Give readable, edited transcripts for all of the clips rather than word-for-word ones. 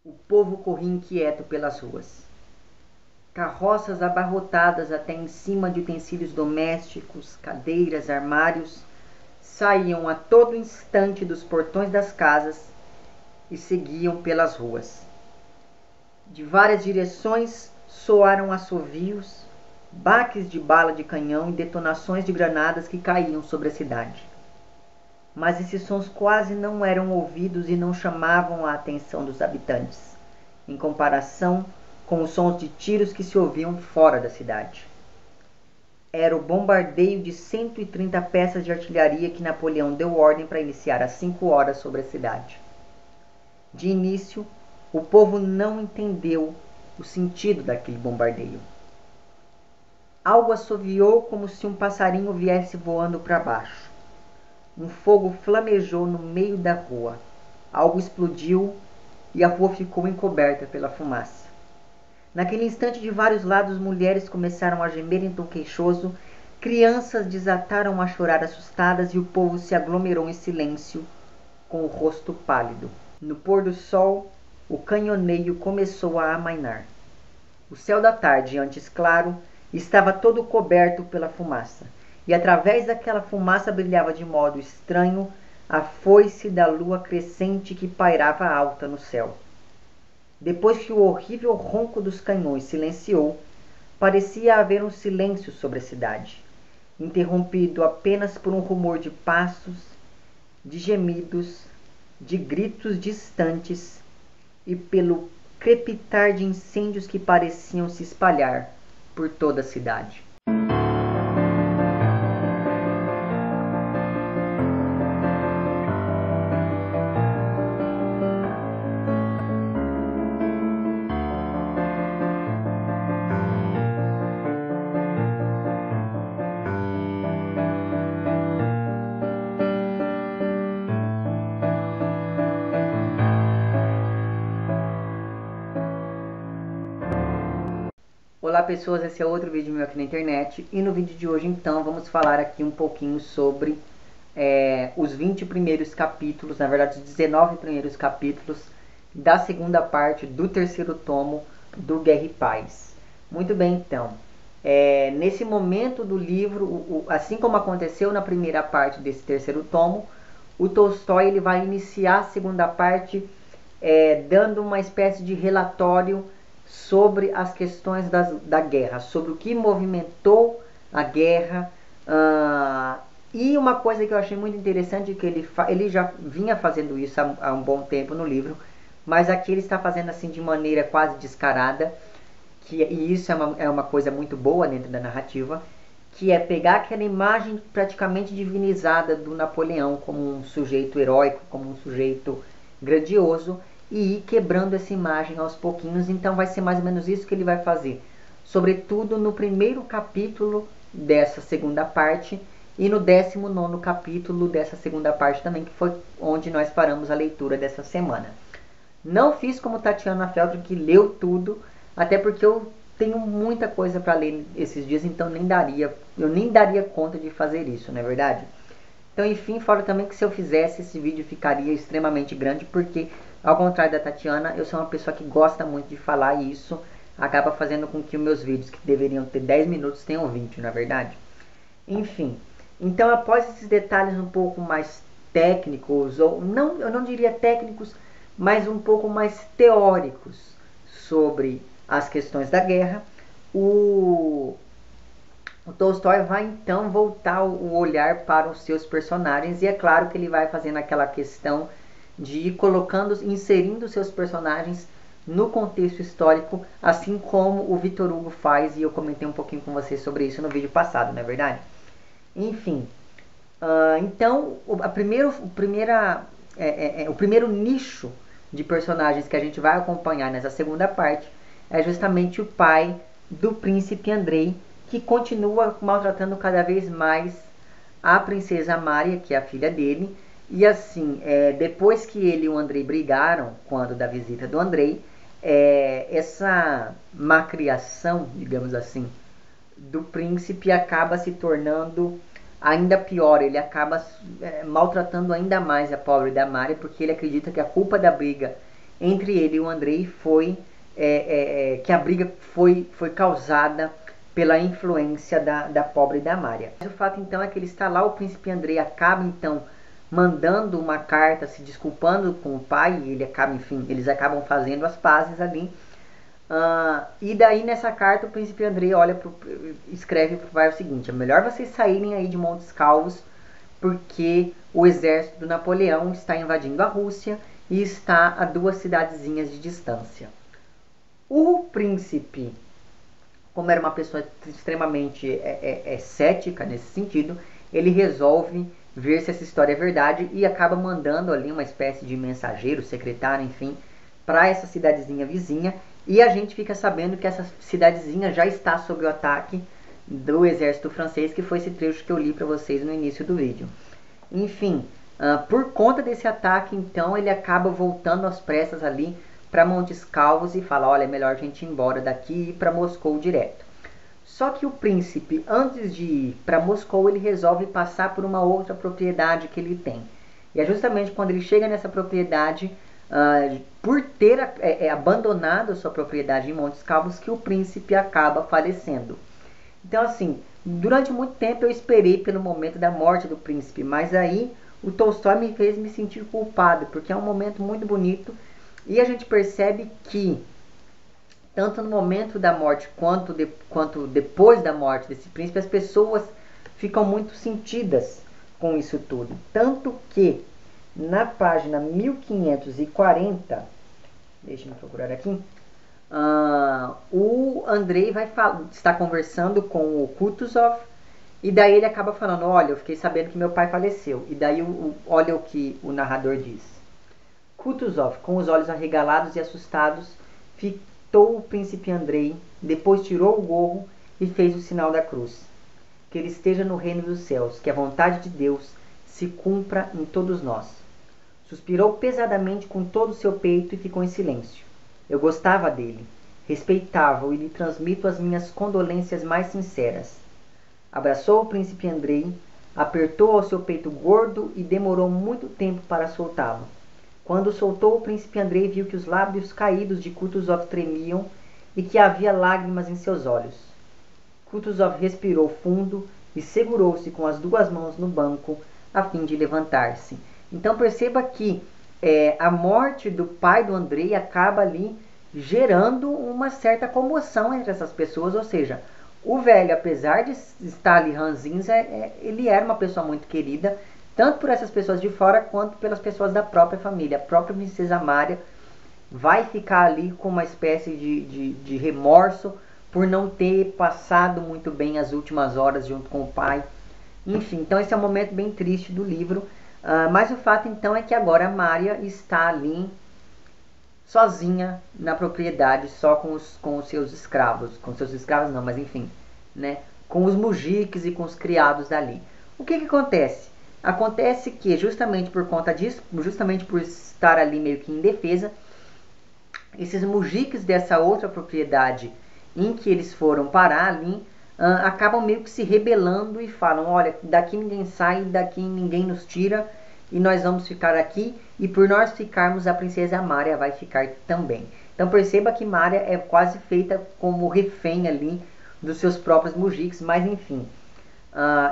O povo corria inquieto pelas ruas. Carroças abarrotadas até em cima de utensílios domésticos, cadeiras, armários, saíam a todo instante dos portões das casas e seguiam pelas ruas. De várias direções soaram assovios, baques de bala de canhão e detonações de granadas que caíam sobre a cidade. Mas esses sons quase não eram ouvidos e não chamavam a atenção dos habitantes, em comparação com os sons de tiros que se ouviam fora da cidade. Era o bombardeio de 130 peças de artilharia que Napoleão deu ordem para iniciar às 5 horas sobre a cidade. De início, o povo não entendeu o sentido daquele bombardeio. Algo assoviou como se um passarinho viesse voando para baixo. Um fogo flamejou no meio da rua. Algo explodiu e a rua ficou encoberta pela fumaça. Naquele instante, de vários lados, mulheres começaram a gemer em tom queixoso, crianças desataram a chorar assustadas e o povo se aglomerou em silêncio, com o rosto pálido. No pôr do sol, o canhoneio começou a amainar. O céu da tarde, antes claro, estava todo coberto pela fumaça, e através daquela fumaça brilhava de modo estranho a foice da lua crescente que pairava alta no céu. Depois que o horrível ronco dos canhões silenciou, parecia haver um silêncio sobre a cidade, interrompido apenas por um rumor de passos, de gemidos, de gritos distantes e pelo crepitar de incêndios que pareciam se espalhar por toda a cidade. Olá pessoas, esse é outro vídeo meu aqui na internet e no vídeo de hoje então vamos falar aqui um pouquinho sobre os 20 primeiros capítulos, na verdade os 19 primeiros capítulos da segunda parte do terceiro tomo do Guerra e Paz. Muito bem então, nesse momento do livro, assim como aconteceu na primeira parte desse terceiro tomo, o Tolstói ele vai iniciar a segunda parte dando uma espécie de relatório sobre as questões da guerra, sobre o que movimentou a guerra. E uma coisa que eu achei muito interessante é que ele já vinha fazendo isso há um bom tempo no livro, mas aqui ele está fazendo assim de maneira quase descarada, e isso é uma coisa muito boa dentro da narrativa, que é pegar aquela imagem praticamente divinizada do Napoleão como um sujeito heróico, como um sujeito grandioso, e ir quebrando essa imagem aos pouquinhos. Então vai ser mais ou menos isso que ele vai fazer, sobretudo no primeiro capítulo dessa segunda parte e no 19º capítulo dessa segunda parte também, que foi onde nós paramos a leitura dessa semana. Não fiz como Tatiana Feltrin, que leu tudo, até porque eu tenho muita coisa para ler esses dias, então eu nem daria conta de fazer isso, não é verdade? Então, enfim, fora também que se eu fizesse esse vídeo ficaria extremamente grande, porque ao contrário da Tatiana, eu sou uma pessoa que gosta muito de falar e isso acaba fazendo com que os meus vídeos, que deveriam ter 10 minutos, tenham 20, na verdade. Enfim, então após esses detalhes um pouco mais técnicos, ou não, eu não diria técnicos, mas um pouco mais teóricos sobre as questões da guerra, o Tolstói vai então voltar o olhar para os seus personagens, e é claro que ele vai fazendo aquela questão de ir inserindo seus personagens no contexto histórico, assim como o Victor Hugo faz, e eu comentei um pouquinho com vocês sobre isso no vídeo passado, não é verdade? Enfim, então o primeiro nicho de personagens que a gente vai acompanhar nessa segunda parte é justamente o pai do príncipe Andrei, que continua maltratando cada vez mais a princesa Mária, que é a filha dele. E assim, depois que ele e o Andrei brigaram, quando da visita do Andrei, essa macriação, digamos assim, do príncipe acaba se tornando ainda pior. Ele acaba maltratando ainda mais a pobre da Mária, porque ele acredita que a culpa da briga entre ele e o Andrei foi que a briga foi causada pela influência da pobre da Mária. O fato então é que ele está lá, o príncipe Andrei acaba então mandando uma carta se desculpando com o pai, e eles acabam fazendo as pazes ali. E daí nessa carta o príncipe Andrei escreve pro pai o seguinte: é melhor vocês saírem aí de Montes Calvos, porque o exército do Napoleão está invadindo a Rússia e está a 2 cidadezinhas de distância. O príncipe, como era uma pessoa extremamente cética nesse sentido, ele resolve ver se essa história é verdade e acaba mandando ali uma espécie de mensageiro, secretário, enfim, para essa cidadezinha vizinha. E a gente fica sabendo que essa cidadezinha já está sob o ataque do exército francês, que foi esse trecho que eu li para vocês no início do vídeo. Enfim, por conta desse ataque, então, ele acaba voltando às pressas ali para Montes Calvos e fala: olha, é melhor a gente ir embora daqui e ir para Moscou direto. Só que o príncipe, antes de ir para Moscou, ele resolve passar por uma outra propriedade que ele tem. E é justamente quando ele chega nessa propriedade, por ter abandonado a sua propriedade em Montes Calvos, que o príncipe acaba falecendo. Então, assim, durante muito tempo eu esperei pelo momento da morte do príncipe, mas aí o Tolstói me fez me sentir culpado, porque é um momento muito bonito e a gente percebe que tanto no momento da morte quanto depois da morte desse príncipe, as pessoas ficam muito sentidas com isso tudo. Tanto que na página 1540, deixa eu procurar aqui, o Andrei está conversando com o Kutuzov, e daí ele acaba falando: olha, eu fiquei sabendo que meu pai faleceu. E daí olha o que o narrador diz: Kutuzov, com os olhos arregalados e assustados, fitou o príncipe Andrei, depois tirou o gorro e fez o sinal da cruz. Que ele esteja no reino dos céus, que a vontade de Deus se cumpra em todos nós. Suspirou pesadamente com todo o seu peito e ficou em silêncio. Eu gostava dele, respeitava-o e lhe transmito as minhas condolências mais sinceras. Abraçou o príncipe Andrei, apertou ao seu peito gordo e demorou muito tempo para soltá-lo. Quando soltou, o príncipe Andrei viu que os lábios caídos de Kutuzov tremiam e que havia lágrimas em seus olhos. Kutuzov respirou fundo e segurou-se com as 2 mãos no banco a fim de levantar-se. Então perceba que a morte do pai do Andrei acaba ali gerando uma certa comoção entre essas pessoas, ou seja, o velho, apesar de estar ali ranzinza, ele era uma pessoa muito querida, tanto por essas pessoas de fora quanto pelas pessoas da própria família. A própria princesa Mária vai ficar ali com uma espécie de remorso por não ter passado muito bem as últimas horas junto com o pai. Enfim, então esse é um momento bem triste do livro. Mas o fato então é que agora a Mária está ali sozinha na propriedade, só com os seus escravos. Com seus escravos não, mas enfim, né? Com os mujiques e com os criados dali. O que acontece? Acontece que justamente por conta disso, justamente por estar ali meio que indefesa, esses mujiques dessa outra propriedade em que eles foram parar ali, acabam meio que se rebelando e falam: olha, daqui ninguém sai, daqui ninguém nos tira e nós vamos ficar aqui, e por nós ficarmos, a princesa Mária vai ficar também. Então perceba que Mária é quase feita como refém ali dos seus próprios mujiques, mas enfim.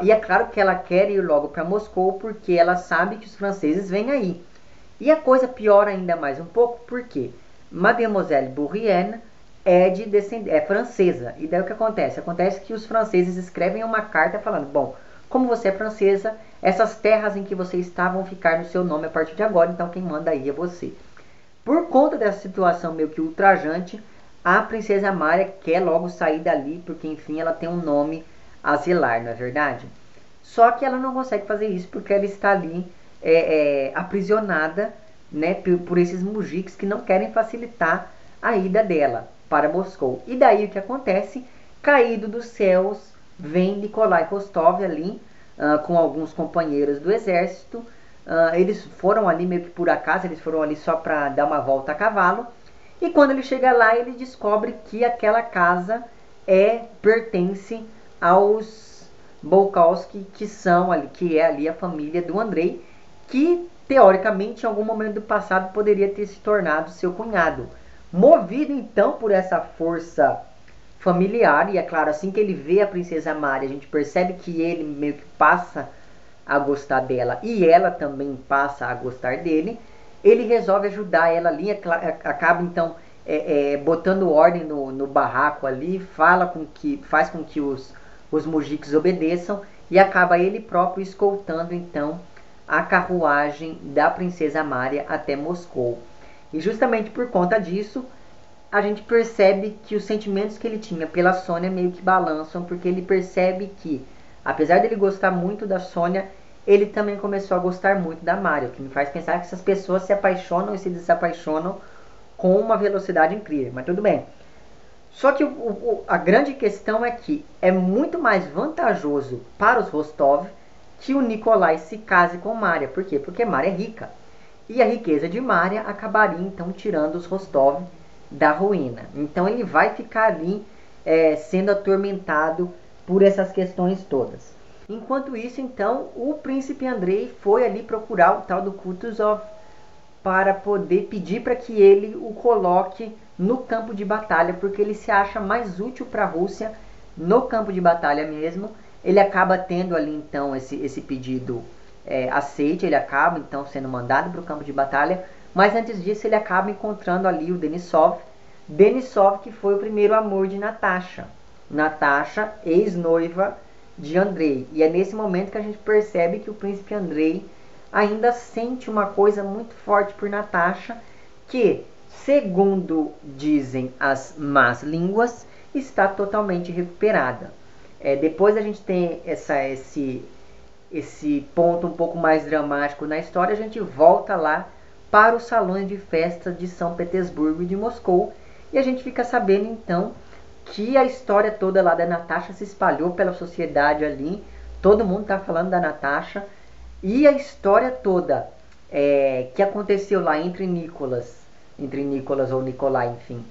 E é claro que ela quer ir logo para Moscou porque ela sabe que os franceses vêm aí. E a coisa piora ainda mais um pouco porque Mademoiselle Bourienne é francesa. E daí o que acontece? Acontece que os franceses escrevem uma carta falando: bom, como você é francesa, essas terras em que você está vão ficar no seu nome a partir de agora, então quem manda aí é você. Por conta dessa situação meio que ultrajante, a princesa Mária quer logo sair dali, porque enfim ela tem um nome a zelar, não é verdade? Só que ela não consegue fazer isso porque ela está ali aprisionada, né, por esses mujiques que não querem facilitar a ida dela para Moscou. E daí o que acontece? Caído dos céus vem Nikolai Rostov ali, com alguns companheiros do exército. Eles foram ali meio que por acaso, eles foram ali só para dar uma volta a cavalo. E quando ele chega lá, ele descobre que aquela casa pertence aos Bolkowski, que é ali a família do Andrei, que teoricamente, em algum momento do passado, poderia ter se tornado seu cunhado. Movido, então, por essa força familiar, e é claro, assim que ele vê a princesa Mária, a gente percebe que ele meio que passa a gostar dela, e ela também passa a gostar dele, ele resolve ajudar ela ali, acaba, então, botando ordem no barraco ali, faz com que os mujiques obedeçam, e acaba ele próprio escoltando, então, a carruagem da princesa Mária até Moscou. E justamente por conta disso, a gente percebe que os sentimentos que ele tinha pela Sônia meio que balançam, porque ele percebe que, apesar dele gostar muito da Sônia, ele também começou a gostar muito da Mária, o que me faz pensar que essas pessoas se apaixonam e se desapaixonam com uma velocidade incrível, mas tudo bem. Só que a grande questão é que é muito mais vantajoso para os Rostov que o Nikolai se case com Mária. Por quê? Porque Mária é rica. E a riqueza de Mária acabaria então tirando os Rostov da ruína. Então ele vai ficar ali sendo atormentado por essas questões todas. Enquanto isso, então, o príncipe Andrei foi ali procurar o tal do Kutuzov para poder pedir para que ele o coloque no campo de batalha, porque ele se acha mais útil para a Rússia no campo de batalha mesmo. Ele acaba tendo ali então esse pedido aceite, ele acaba então sendo mandado para o campo de batalha, mas antes disso ele acaba encontrando ali o Denisov, que foi o primeiro amor de Natasha, ex-noiva de Andrei, e é nesse momento que a gente percebe que o príncipe Andrei ainda sente uma coisa muito forte por Natasha, que, segundo dizem as más línguas, está totalmente recuperada. Depois a gente tem esse ponto um pouco mais dramático na história, a gente volta lá para os salões de festa de São Petersburgo e de Moscou, e a gente fica sabendo então que a história toda lá da Natasha se espalhou pela sociedade ali, todo mundo está falando da Natasha, e a história toda que aconteceu lá entre Nicolas ou Nikolai, enfim,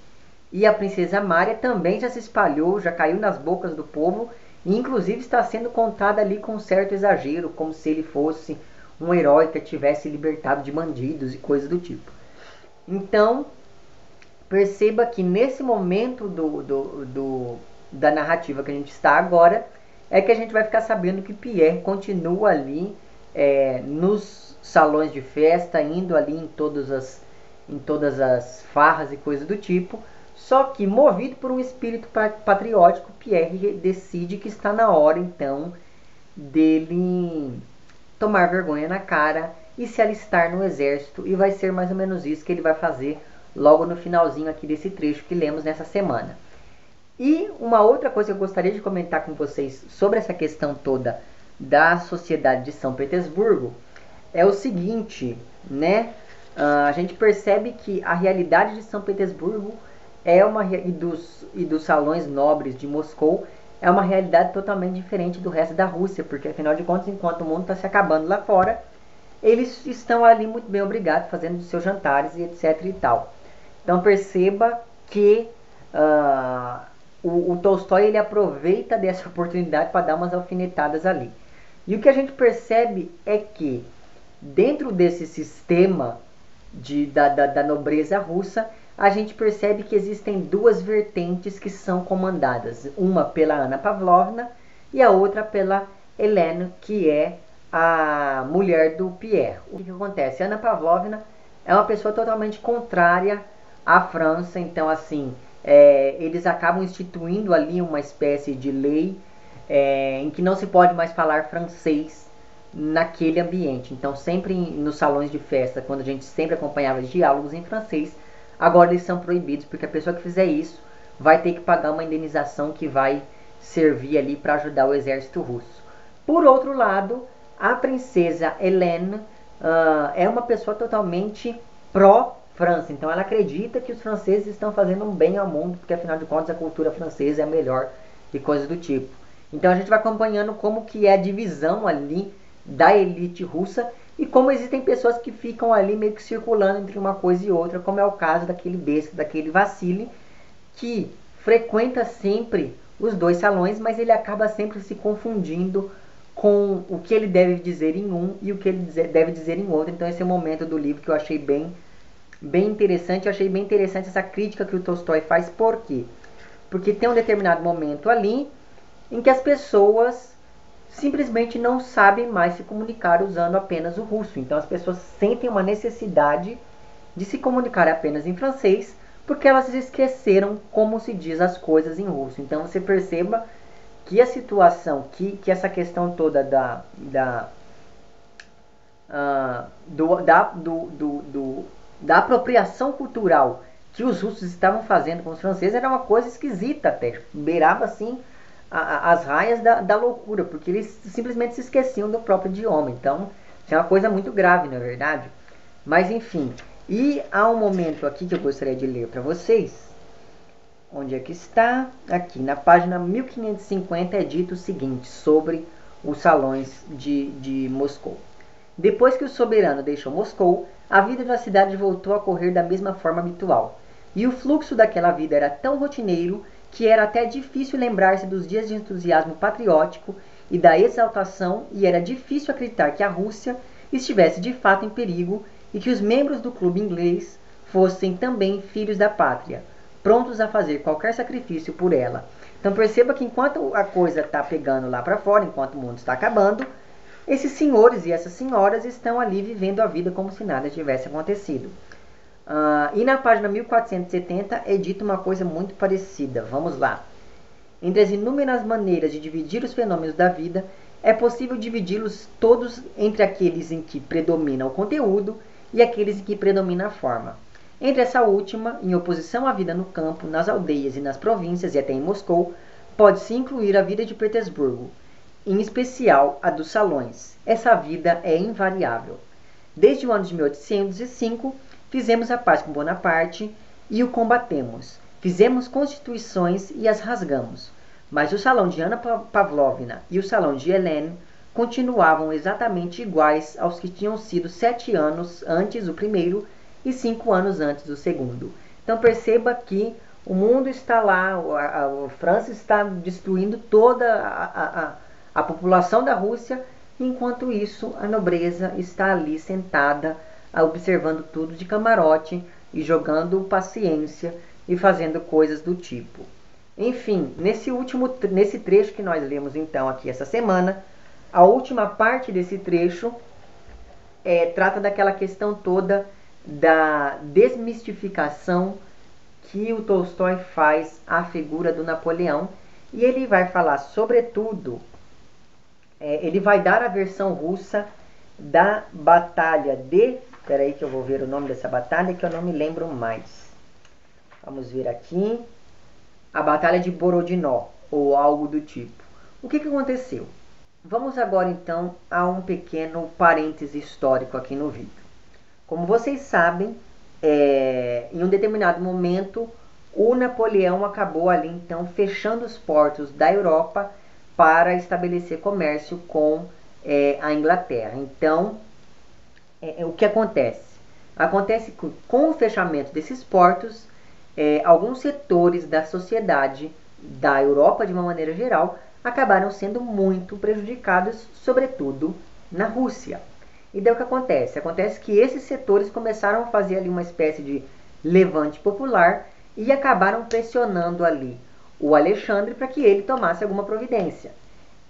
e a princesa Mária também já se espalhou, já caiu nas bocas do povo, e inclusive está sendo contada ali com um certo exagero, como se ele fosse um herói que tivesse libertado de bandidos e coisas do tipo. Então, perceba que nesse momento da narrativa que a gente está agora, é que a gente vai ficar sabendo que Pierre continua ali nos salões de festa, indo ali em todas as farras e coisas do tipo, só que movido por um espírito patriótico, Pierre decide que está na hora então dele tomar vergonha na cara e se alistar no exército, e vai ser mais ou menos isso que ele vai fazer logo no finalzinho aqui desse trecho que lemos nessa semana. E uma outra coisa que eu gostaria de comentar com vocês sobre essa questão toda da sociedade de São Petersburgo é o seguinte, né? A gente percebe que a realidade de São Petersburgo e dos salões nobres de Moscou é uma realidade totalmente diferente do resto da Rússia, porque afinal de contas, enquanto o mundo está se acabando lá fora, eles estão ali muito bem obrigados, fazendo os seus jantares e etc e tal. Então perceba que o Tolstói ele aproveita dessa oportunidade para dar umas alfinetadas ali. E o que a gente percebe é que dentro desse sistema da nobreza russa, a gente percebe que existem duas vertentes que são comandadas. Uma pela Anna Pavlovna e a outra pela Helena, que é a mulher do Pierre. O que acontece? A Anna Pavlovna é uma pessoa totalmente contrária à França, então assim, eles acabam instituindo ali uma espécie de lei em que não se pode mais falar francês naquele ambiente. Então sempre nos salões de festa, quando a gente sempre acompanhava diálogos em francês, agora eles são proibidos, porque a pessoa que fizer isso vai ter que pagar uma indenização que vai servir ali para ajudar o exército russo. Por outro lado, a princesa Helene é uma pessoa totalmente pró-França. Então ela acredita que os franceses estão fazendo um bem ao mundo, porque afinal de contas a cultura francesa é a melhor e coisas do tipo. Então a gente vai acompanhando como que é a divisão ali da elite russa e como existem pessoas que ficam ali meio que circulando entre uma coisa e outra, como é o caso daquele besta, daquele Vassili, que frequenta sempre os dois salões, mas ele acaba sempre se confundindo com o que ele deve dizer em um e o que ele deve dizer em outro. Então esse é o momento do livro que eu achei bem interessante. Eu achei bem interessante essa crítica que o Tolstói faz. Por quê? Porque tem um determinado momento ali em que as pessoas simplesmente não sabem mais se comunicar usando apenas o russo. Então as pessoas sentem uma necessidade de se comunicar apenas em francês, porque elas esqueceram como se diz as coisas em russo. Então você perceba que a situação, que essa questão toda da apropriação cultural que os russos estavam fazendo com os franceses era uma coisa esquisita até. Beirava assim as raias da loucura, porque eles simplesmente se esqueciam do próprio idioma. Então, isso é uma coisa muito grave, não é verdade? Mas enfim, e há um momento aqui que eu gostaria de ler para vocês. Onde é que está? Aqui, na página 1550 é dito o seguinte sobre os salões de Moscou. Depois que o soberano deixou Moscou, a vida da cidade voltou a correr da mesma forma habitual. E o fluxo daquela vida era tão rotineiro que era até difícil lembrar-se dos dias de entusiasmo patriótico e da exaltação, e era difícil acreditar que a Rússia estivesse de fato em perigo e que os membros do clube inglês fossem também filhos da pátria, prontos a fazer qualquer sacrifício por ela. Então perceba que enquanto a coisa está pegando lá para fora, enquanto o mundo está acabando, esses senhores e essas senhoras estão ali vivendo a vida como se nada tivesse acontecido. E na página 1470 é dito uma coisa muito parecida. Vamos lá. Entre as inúmeras maneiras de dividir os fenômenos da vida, é possível dividi-los todos entre aqueles em que predomina o conteúdo e aqueles em que predomina a forma. Entre essa última, em oposição à vida no campo, nas aldeias e nas províncias, e até em Moscou, pode-se incluir a vida de Petersburgo, em especial a dos salões. Essa vida é invariável. Desde o ano de 1805, fizemos a paz com Bonaparte e o combatemos. Fizemos constituições e as rasgamos. Mas o salão de Anna Pavlovna e o salão de Helene continuavam exatamente iguais aos que tinham sido 7 anos antes o primeiro e 5 anos antes do segundo. Então perceba que o mundo está lá, a França está destruindo toda a população da Rússia, enquanto isso a nobreza está ali sentada, observando tudo de camarote e jogando paciência e fazendo coisas do tipo. Enfim, nesse trecho que nós lemos então aqui essa semana, a última parte desse trecho trata daquela questão toda da desmistificação que o Tolstói faz à figura do Napoleão, e ele vai falar sobretudo, ele vai dar a versão russa da batalha de... Espera aí que eu vou ver o nome dessa batalha que eu não me lembro mais. Vamos ver aqui. A Batalha de Borodinó, ou algo do tipo. O que aconteceu? Vamos agora então a um pequeno parêntese histórico aqui no vídeo. Como vocês sabem, em um determinado momento, o Napoleão acabou ali então fechando os portos da Europa para estabelecer comércio com a Inglaterra. Então, o que acontece? Acontece que com o fechamento desses portos, alguns setores da sociedade da Europa, de uma maneira geral, acabaram sendo muito prejudicados, sobretudo na Rússia. E daí o que acontece? Acontece que esses setores começaram a fazer ali uma espécie de levante popular e acabaram pressionando ali o Alexandre para que ele tomasse alguma providência.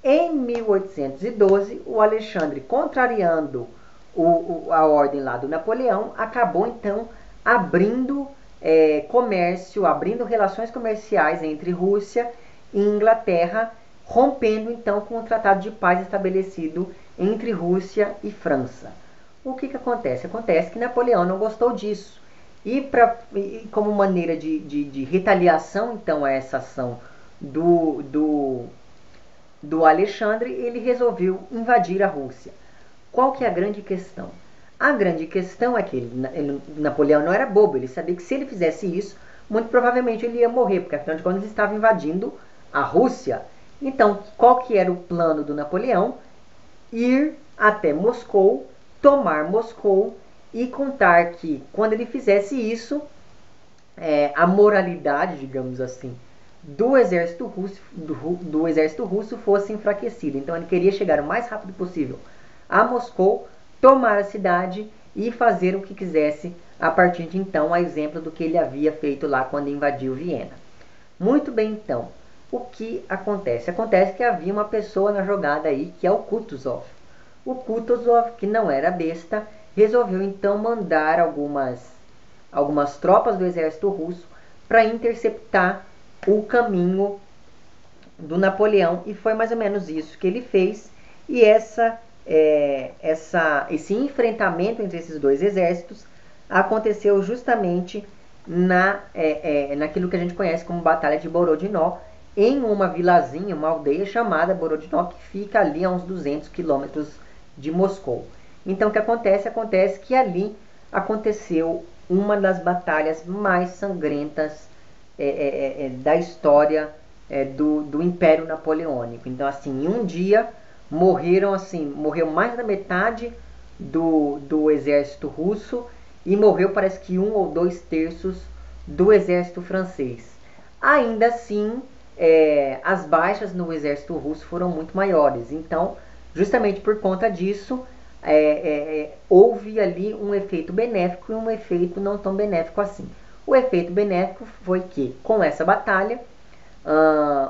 Em 1812, o Alexandre, contrariando a ordem lá do Napoleão, acabou então abrindo comércio, abrindo relações comerciais entre Rússia e Inglaterra, rompendo então com o tratado de paz estabelecido entre Rússia e França. O que acontece? Acontece que Napoleão não gostou disso. E como maneira de retaliação então a essa ação do Alexandre, ele resolveu invadir a Rússia. Qual que é a grande questão? A grande questão é que Napoleão não era bobo, ele sabia que se ele fizesse isso, muito provavelmente ele ia morrer, porque afinal de contas ele estava invadindo a Rússia. Então, qual que era o plano do Napoleão? Ir até Moscou, tomar Moscou e contar que quando ele fizesse isso, a moralidade, digamos assim, do exército russo fosse enfraquecido. Então ele queria chegar o mais rápido possível a Moscou, tomar a cidade e fazer o que quisesse a partir de então, a exemplo do que ele havia feito lá quando invadiu Viena. Muito bem, então, o que acontece? Acontece que havia uma pessoa na jogada aí, que é o Kutuzov. O Kutuzov, que não era besta, resolveu então mandar algumas tropas do exército russo para interceptar o caminho do Napoleão, e foi mais ou menos isso que ele fez. E esse enfrentamento entre esses dois exércitos aconteceu justamente naquilo que a gente conhece como Batalha de Borodinó, em uma vilazinha, uma aldeia chamada Borodinó, que fica ali a uns 200 quilômetros de Moscou. Então o que acontece? Acontece que ali aconteceu uma das batalhas mais sangrentas da história do Império Napoleônico. Então, assim, em um dia morreu mais da metade do exército russo e morreu, parece que 1 ou 2/3 do exército francês. Ainda assim, as baixas no exército russo foram muito maiores. Então, justamente por conta disso, houve ali um efeito benéfico e um efeito não tão benéfico assim. O efeito benéfico foi que, com essa batalha,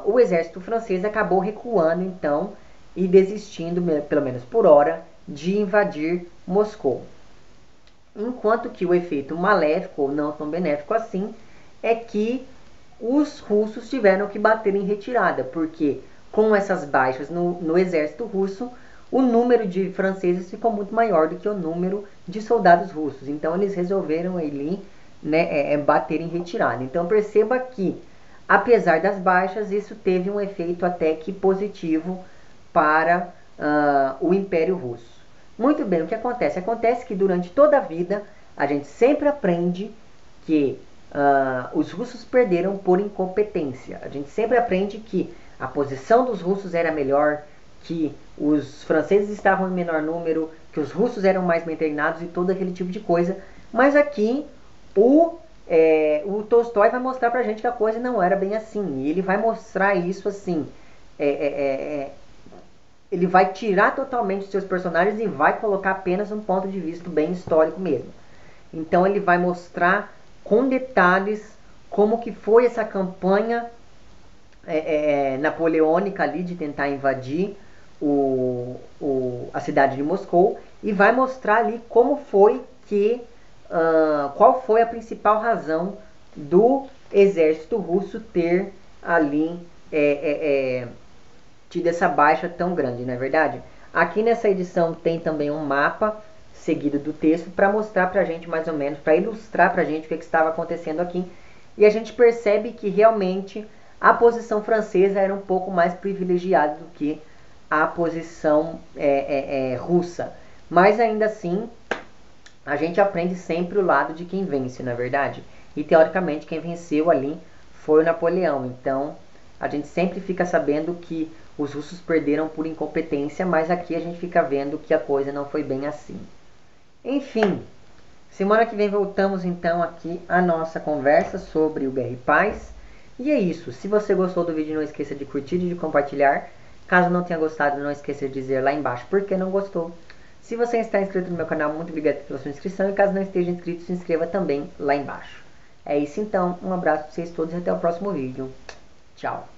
o exército francês acabou recuando, então, e desistindo, pelo menos por hora, de invadir Moscou. Enquanto que o efeito maléfico, ou não tão benéfico assim, é que os russos tiveram que bater em retirada, porque com essas baixas no exército russo, o número de franceses ficou muito maior do que o número de soldados russos. Então eles resolveram ali, bater em retirada. Então perceba que, apesar das baixas, isso teve um efeito até que positivo para o Império Russo. Muito bem, o que acontece? Acontece que durante toda a vida a gente sempre aprende que os russos perderam por incompetência. A gente sempre aprende que a posição dos russos era melhor, que os franceses estavam em menor número, que os russos eram mais bem treinados e todo aquele tipo de coisa. Mas aqui o Tolstói vai mostrar pra gente que a coisa não era bem assim. E ele vai mostrar isso assim. Ele vai tirar totalmente os seus personagens e vai colocar apenas um ponto de vista bem histórico mesmo. Então ele vai mostrar com detalhes como que foi essa campanha napoleônica ali de tentar invadir a cidade de Moscou, e vai mostrar ali como foi que qual foi a principal razão do exército russo ter ali tido essa baixa tão grande, não é verdade? Aqui nessa edição tem também um mapa seguido do texto para mostrar pra gente mais ou menos, para ilustrar pra gente o que estava acontecendo aqui. E a gente percebe que realmente a posição francesa era um pouco mais privilegiada do que a posição russa. Mas ainda assim, a gente aprende sempre o lado de quem vence, não é verdade? E teoricamente quem venceu ali foi o Napoleão. Então a gente sempre fica sabendo que os russos perderam por incompetência, mas aqui a gente fica vendo que a coisa não foi bem assim. Enfim, semana que vem voltamos então aqui a nossa conversa sobre o Guerra e Paz. E é isso. Se você gostou do vídeo, não esqueça de curtir e de compartilhar. Caso não tenha gostado, não esqueça de dizer lá embaixo por que não gostou. Se você está inscrito no meu canal, muito obrigado pela sua inscrição. E caso não esteja inscrito, se inscreva também lá embaixo. É isso então. Um abraço para vocês todos e até o próximo vídeo. Tchau.